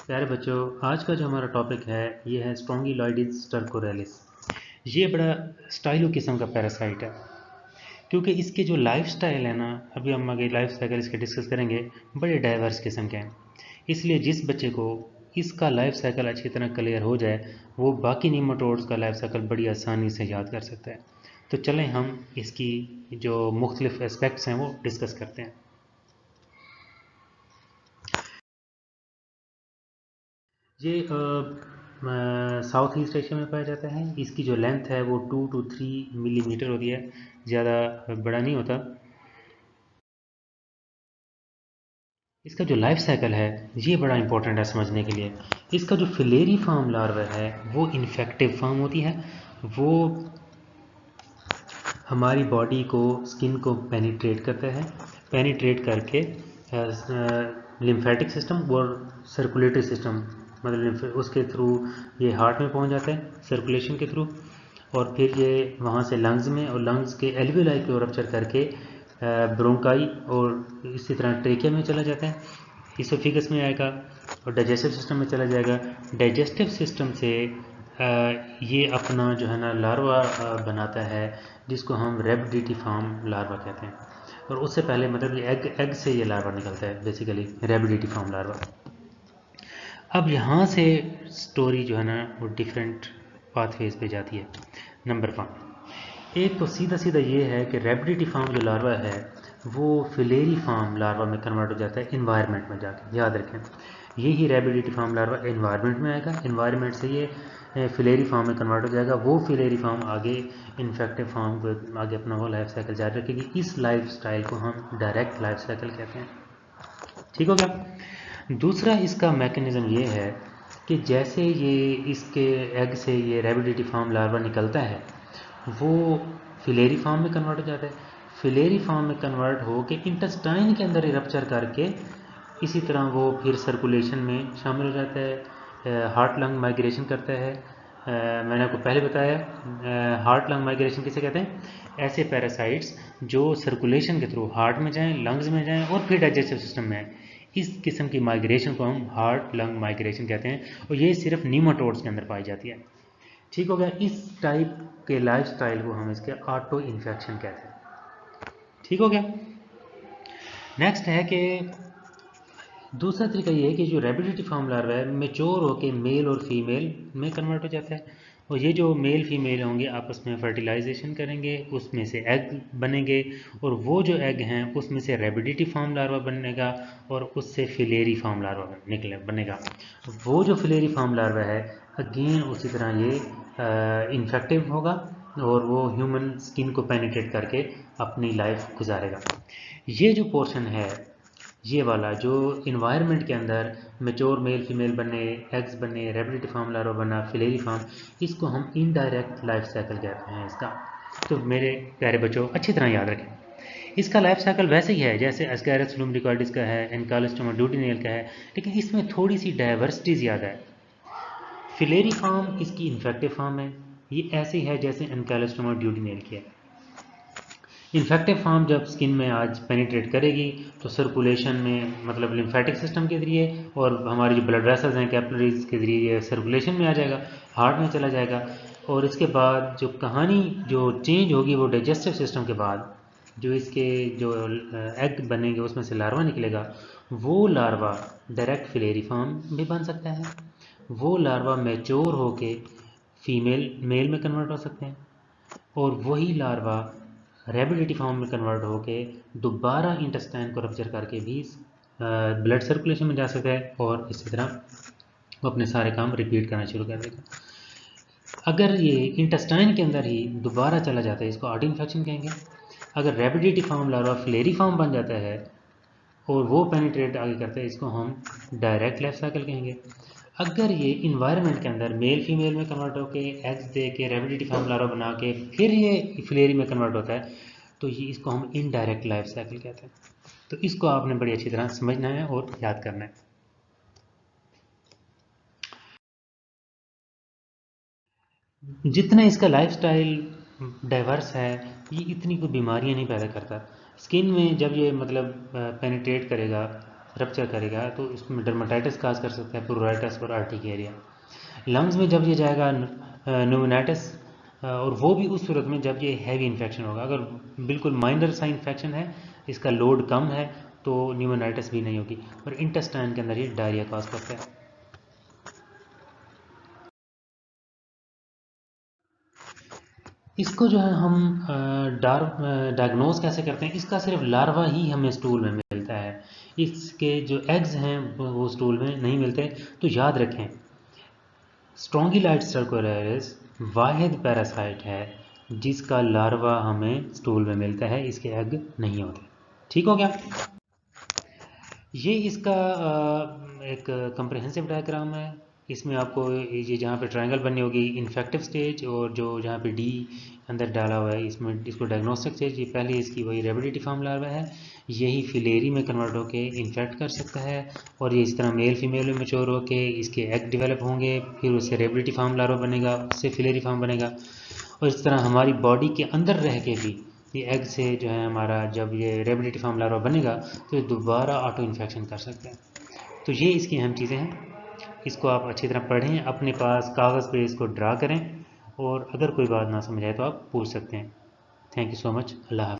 प्यारे बच्चों, आज का जो हमारा टॉपिक है ये है स्ट्रोंगिलॉइडिस स्टरकोरेलिस। ये बड़ा स्टाइलो किस्म का पैरासाइट है, क्योंकि इसके जो लाइफ स्टाइल है ना, अभी हम आगे लाइफ साइकिल इसके डिस्कस करेंगे, बड़े डाइवर्स किस्म के हैं। इसलिए जिस बच्चे को इसका लाइफ साइकिल अच्छी तरह क्लियर हो जाए, वो बाकी नीमाटोड्स का लाइफ साइकिल बड़ी आसानी से याद कर सकता है। तो चलें हम इसकी जो मुख्तलिफ एस्पेक्ट्स हैं वो डिस्कस करते हैं। ये साउथ ईस्ट एशिया में पाया जाता है। इसकी जो लेंथ है वो 2 to 3 मिलीमीटर होती है, ज़्यादा बड़ा नहीं होता। इसका जो लाइफ साइकिल है ये बड़ा इंपॉर्टेंट है समझने के लिए। इसका जो फिलेरी फार्म लार्वा है वो इन्फेक्टिव फार्म होती है। वो हमारी बॉडी को, स्किन को पेनिट्रेट करता है। पेनिट्रेट करके लिम्फेटिक सिस्टम और सर्कुलेटरी सिस्टम, मतलब उसके थ्रू ये हार्ट में पहुंच जाता है सर्कुलेशन के थ्रू, और फिर ये वहाँ से लंग्स में, और लंग्स के एल्वियोलाई को रप्चर करके ब्रोंकाई और इसी तरह ट्रेकिया में चला जाता है, इसोफिगस में आएगा और डाइजेस्टिव सिस्टम में चला जाएगा। डाइजेस्टिव सिस्टम से ये अपना जो है ना लार्वा बनाता है, जिसको हम रेबिडिटिफॉर्म लार्वा कहते हैं। और उससे पहले मतलब ये एग से ये लार्वा निकलता है, बेसिकली रेबिडिटिफॉर्म लार्वा। अब यहाँ से स्टोरी जो है ना वो डिफरेंट पाथवेज पे जाती है। नंबर 1, एक तो सीधा सीधा ये है कि रेबिडिटिफॉर्म जो लार्वा है वो फिलेरी फार्म लार्वा में कन्वर्ट हो जाता है इन्वायरमेंट में जाके। याद रखें, यही रेबिडिटिफॉर्म लार्वा इन्वायरमेंट में आएगा, इन्वायरमेंट से ये फिलेरी फार्म में कन्वर्ट हो जाएगा। वो फिलेरी फार्म आगे इन्फेक्टिव फार्म को आगे अपना वो लाइफ साइकिल जारी रखेगी। इस लाइफ स्टाइल को हम डायरेक्ट लाइफ साइकिल कहते हैं। ठीक हो गया। दूसरा इसका मैकेनिज़्म ये है कि जैसे ये इसके एग से ये रेबिडिटिफॉर्म लार्वा निकलता है, वो फिलेरी फार्म में कन्वर्ट हो जाता है। फिलेरी फार्म में कन्वर्ट हो के इंटेस्टाइन के अंदर रप्चर करके इसी तरह वो फिर सर्कुलेशन में शामिल हो जाता है, हार्ट लंग माइग्रेशन करता है। मैंने आपको पहले बताया हार्ट लंग माइग्रेशन किसे कहते हैं, ऐसे पैरासाइट्स जो सर्कुलेशन के थ्रू हार्ट में जाएं, लंग्स में जाएं और फिर डाइजेस्टिव सिस्टम में आएँ। इस किस्म की माइग्रेशन को हम हार्ट लंग माइग्रेशन कहते हैं, और ये सिर्फ नीमाटोड्स के अंदर पाई जाती है। ठीक हो गया। इस टाइप के लाइफ स्टाइल को हम इसके ऑटो इन्फेक्शन कहते हैं। ठीक हो गया। नेक्स्ट है कि दूसरा तरीका ये है कि जो रेबिडिटिफॉर्म लार्वा है मेच्योर होकर मेल और फीमेल में कन्वर्ट हो जाता है, और ये जो मेल फीमेल होंगे आपस में फर्टिलाइजेशन करेंगे, उसमें से एग बनेंगे, और वो जो एग हैं उसमें से रेबिडिटिफॉर्म लार्वा बनेगा और उससे फिलेरी फार्म लार्वा बनेगा। वो जो फिलेरी फार्म लार्वा है अगेन उसी तरह ये इन्फेक्टिव होगा और वो ह्यूमन स्किन को पेनिट्रेट करके अपनी लाइफ गुजारेगा। ये जो पोर्शन है, ये वाला जो इन्वायरमेंट के अंदर मेच्योर मेल फीमेल बने, एग्स बने, रेबिडिटिफॉर्म लार्वा बना, फिलेरी फार्म, इसको हम इनडायरेक्ट लाइफ साइकिल कहते हैं इसका। तो मेरे प्यारे बच्चों अच्छी तरह याद रखें, इसका लाइफ साइकिल वैसे ही है जैसे एस्केरिस लुम्ब्रिकॉइडिस का है, एनकालोस्टोमा ड्यूटीनेल का है, लेकिन इसमें थोड़ी सी डाइवर्सिटी ज़्यादा है। फिलेरी फार्म इसकी इन्फेक्टिव फार्म है, ये ऐसे ही है जैसे एनकालोस्टोमा ड्यूटीनेल की है। इन्फेक्टिव फार्म जब स्किन में आज पेनिट्रेट करेगी तो सर्कुलेशन में, मतलब लिम्फेटिक सिस्टम के ज़रिए और हमारी जो ब्लड वेसल्स हैं कैपिलरीज के ज़रिए ये सर्कुलेशन में आ जाएगा, हार्ट में चला जाएगा। और इसके बाद जो कहानी जो चेंज होगी वो डाइजेस्टिव सिस्टम के बाद, जो इसके जो एग बनेंगे उसमें से लार्वा निकलेगा, वो लार्वा डायरेक्ट फिलेरी फार्म भी बन सकता है। वो लार्वा मैच्योर होके फीमेल मेल में कन्वर्ट हो सकते हैं, और वही लार्वा रेबिडिटिफॉर्म में कन्वर्ट होके दोबारा इंटेस्टाइन को रप्चर करके भी ब्लड सर्कुलेशन में जा सकता है, और इसी तरह वो अपने सारे काम रिपीट करना शुरू कर देगा। अगर ये इंटेस्टाइन के अंदर ही दोबारा चला जाता है, इसको ऑटो इन्फेक्शन कहेंगे। अगर रेबिडिटिफॉर्म लार्वा फिलेरी फॉर्म बन जाता है और वो पेनिट्रेट आगे करता है, इसको हम डायरेक्ट लाइफ साइकिल कहेंगे। अगर ये इन्वायरमेंट के अंदर मेल फीमेल में कन्वर्ट होकर एग्स दे के रेबिडिटिफॉर्म लार्वा बना के फिर ये फिलेरी में कन्वर्ट होता है, तो ये इसको हम इनडायरेक्ट लाइफ साइकिल कहते हैं। तो इसको आपने बड़ी अच्छी तरह समझना है और याद करना है। जितना इसका लाइफस्टाइल डाइवर्स है, ये इतनी कोई बीमारियां नहीं पैदा करता। स्किन में जब ये मतलब पेनिट्रेट करेगा रप्चर करेगा तो इसमें डर्माटाइटिस काज कर सकता है, प्लूराइटिस और आर्टिकेरिया। लंग्स में जब ये जाएगा न्यूमोनाइटिस, और वो भी उस सूरत में जब ये हैवी इन्फेक्शन होगा। अगर बिल्कुल माइनर सा इन्फेक्शन है, इसका लोड कम है, तो न्यूमोनाइटिस भी नहीं होगी। और इंटेस्टाइन के अंदर ये डायरिया काज करता है। इसको जो है हम डायग्नोज कैसे करते हैं, इसका सिर्फ लार्वा ही हमें स्टूल में मिलता है, इसके जो एग्स हैं वो स्टूल में नहीं मिलते। तो याद रखें, स्ट्रोंगिलाइट सर्कोराइरिस वाहिद पैरासाइट है जिसका लार्वा हमें स्टूल में मिलता है, इसके एग नहीं होते। ठीक हो गया। ये इसका एक कंप्रिहेंसिव डायग्राम है। इसमें आपको ये जहाँ पे ट्रायंगल बननी होगी इन्फेक्टिव स्टेज, और जो जहाँ पे डी अंदर डाला हुआ है इसमें इसको डायग्नोस्टिक स्टेज। ये पहले इसकी वही रेबिडिटिफॉर्म लार्वा है, यही फिलेरी में कन्वर्ट होके इन्फेक्ट कर सकता है, और ये इस तरह मेल फीमेल में मैच्योर होके इसके एग डेवलप होंगे, फिर उससे रेबिडिटिफॉर्म लार्वा बनेगा, उससे फिलेरी फॉर्म बनेगा। और इस तरह हमारी बॉडी के अंदर रह के भी ये एग से जो है हमारा जब ये रेबिडिटिफॉर्म लार्वा बनेगा तो ये दोबारा ऑटो इन्फेक्शन कर सकते हैं। तो ये इसकी अहम चीज़ें हैं। इसको आप अच्छी तरह पढ़ें, अपने पास कागज़ पे इसको ड्रा करें, और अगर कोई बात ना समझ आए तो आप पूछ सकते हैं। Thank you so much. Allah हाफ़िज़।